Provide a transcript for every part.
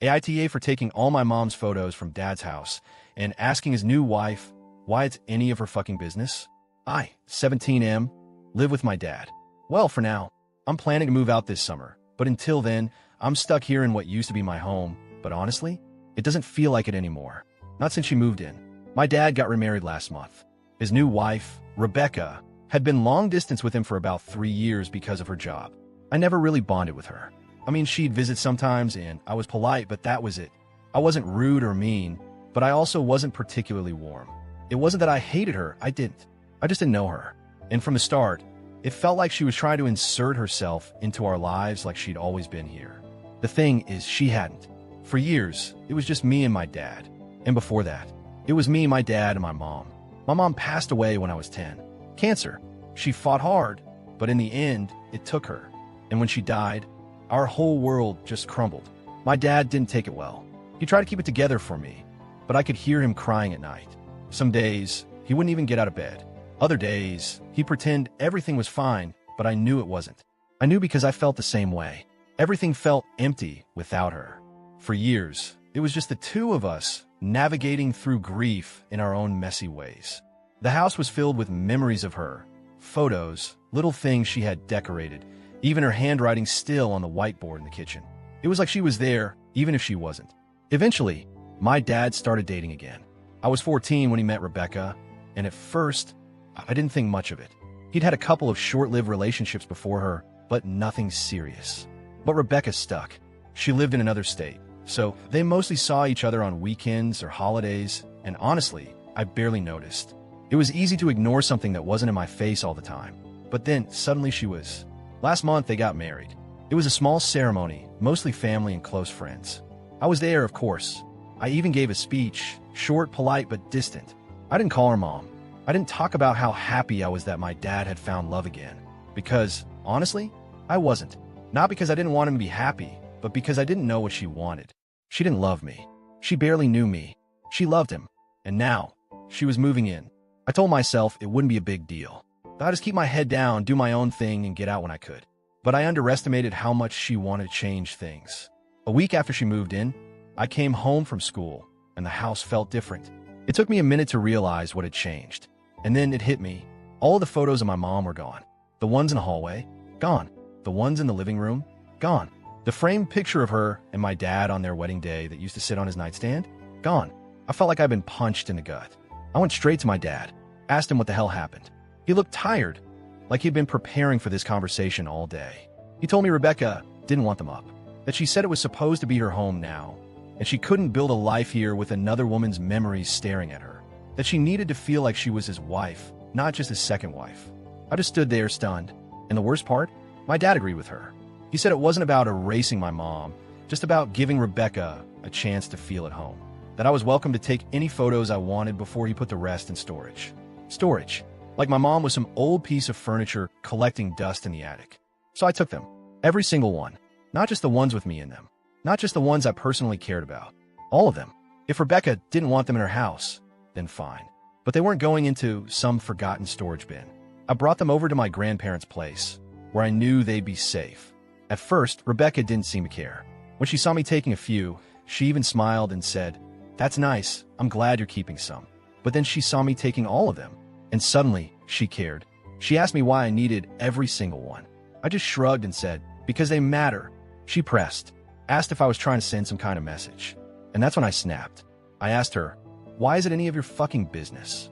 AITA for taking all my mom's photos from dad's house and asking his new wife why it's any of her fucking business. I, 17M, live with my dad. Well, for now, I'm planning to move out this summer, but until then, I'm stuck here in what used to be my home, but honestly, it doesn't feel like it anymore. Not since she moved in. My dad got remarried last month. His new wife, Rebecca, had been long distance with him for about 3 years because of her job. I never really bonded with her. I mean, she'd visit sometimes, and I was polite, but that was it. I wasn't rude or mean, but I also wasn't particularly warm. It wasn't that I hated her, I didn't. I just didn't know her. And from the start, it felt like she was trying to insert herself into our lives like she'd always been here. The thing is, she hadn't. For years, it was just me and my dad. And before that, it was me, my dad, and my mom. My mom passed away when I was 10. Cancer. She fought hard, but in the end, it took her. And when she died, our whole world just crumbled. My dad didn't take it well. He tried to keep it together for me, but I could hear him crying at night. Some days, he wouldn't even get out of bed. Other days, he'd pretend everything was fine, but I knew it wasn't. I knew because I felt the same way. Everything felt empty without her. For years, it was just the two of us navigating through grief in our own messy ways. The house was filled with memories of her, photos, little things she had decorated, even her handwriting still on the whiteboard in the kitchen. It was like she was there, even if she wasn't. Eventually, my dad started dating again. I was 14 when he met Rebecca, and at first, I didn't think much of it. He'd had a couple of short-lived relationships before her, but nothing serious. But Rebecca stuck. She lived in another state, so they mostly saw each other on weekends or holidays, and honestly, I barely noticed. It was easy to ignore something that wasn't in my face all the time. But then, suddenly she was. Last month, they got married. It was a small ceremony, mostly family and close friends. I was there, of course. I even gave a speech, short, polite, but distant. I didn't call her mom. I didn't talk about how happy I was that my dad had found love again. Because, honestly, I wasn't. Not because I didn't want him to be happy, but because I didn't know what she wanted. She didn't love me. She barely knew me. She loved him. And now, she was moving in. I told myself it wouldn't be a big deal. I'd just keep my head down, do my own thing, and get out when I could. But I underestimated how much she wanted to change things. A week after she moved in, I came home from school, and the house felt different. It took me a minute to realize what had changed. And then it hit me. All the photos of my mom were gone. The ones in the hallway, gone. The ones in the living room, gone. The framed picture of her and my dad on their wedding day that used to sit on his nightstand, gone. I felt like I'd been punched in the gut. I went straight to my dad, asked him what the hell happened. He looked tired, like he'd been preparing for this conversation all day. He told me Rebecca didn't want them up, that she said it was supposed to be her home now, and she couldn't build a life here with another woman's memories staring at her, that she needed to feel like she was his wife, not just his second wife. I just stood there stunned, and the worst part, my dad agreed with her. He said it wasn't about erasing my mom, just about giving Rebecca a chance to feel at home, that I was welcome to take any photos I wanted before he put the rest in storage. Storage. Like my mom was some old piece of furniture collecting dust in the attic. So I took them. Every single one. Not just the ones with me in them. Not just the ones I personally cared about. All of them. If Rebecca didn't want them in her house, then fine. But they weren't going into some forgotten storage bin. I brought them over to my grandparents' place, where I knew they'd be safe. At first, Rebecca didn't seem to care. When she saw me taking a few, she even smiled and said, "That's nice. I'm glad you're keeping some." But then she saw me taking all of them. And suddenly, she cared. She asked me why I needed every single one. I just shrugged and said, "Because they matter." She pressed, asked if I was trying to send some kind of message. And that's when I snapped. I asked her, "Why is it any of your fucking business?"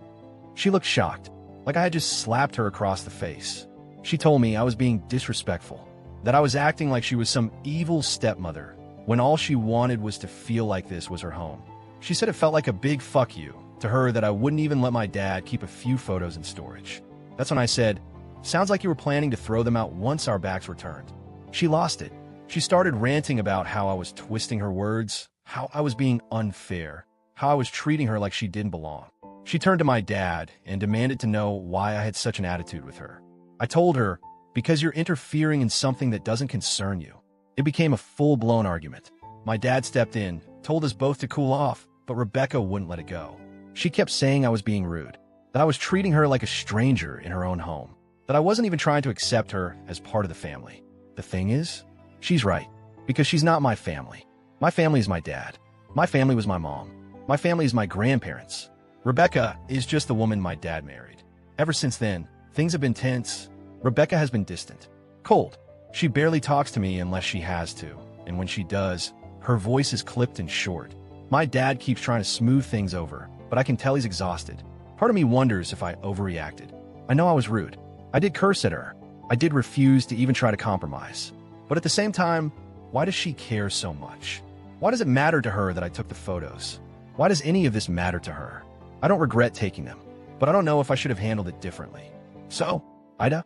She looked shocked, like I had just slapped her across the face. She told me I was being disrespectful, that I was acting like she was some evil stepmother, when all she wanted was to feel like this was her home. She said it felt like a big fuck you to her that I wouldn't even let my dad keep a few photos in storage. That's when I said, "Sounds like you were planning to throw them out once our backs were turned." She lost it. She started ranting about how I was twisting her words, how I was being unfair, how I was treating her like she didn't belong. She turned to my dad and demanded to know why I had such an attitude with her. I told her, "Because you're interfering in something that doesn't concern you." It became a full-blown argument. My dad stepped in, told us both to cool off, but Rebecca wouldn't let it go. She kept saying I was being rude, that I was treating her like a stranger in her own home, that I wasn't even trying to accept her as part of the family. The thing is, she's right, because she's not my family. My family is my dad. My family was my mom. My family is my grandparents. Rebecca is just the woman my dad married. Ever since then, things have been tense. Rebecca has been distant, cold. She barely talks to me unless she has to, and when she does, her voice is clipped and short. My dad keeps trying to smooth things over, but I can tell he's exhausted. Part of me wonders if I overreacted. I know I was rude. I did curse at her. I did refuse to even try to compromise. But at the same time, why does she care so much? Why does it matter to her that I took the photos? Why does any of this matter to her? I don't regret taking them, but I don't know if I should have handled it differently. So, AITA,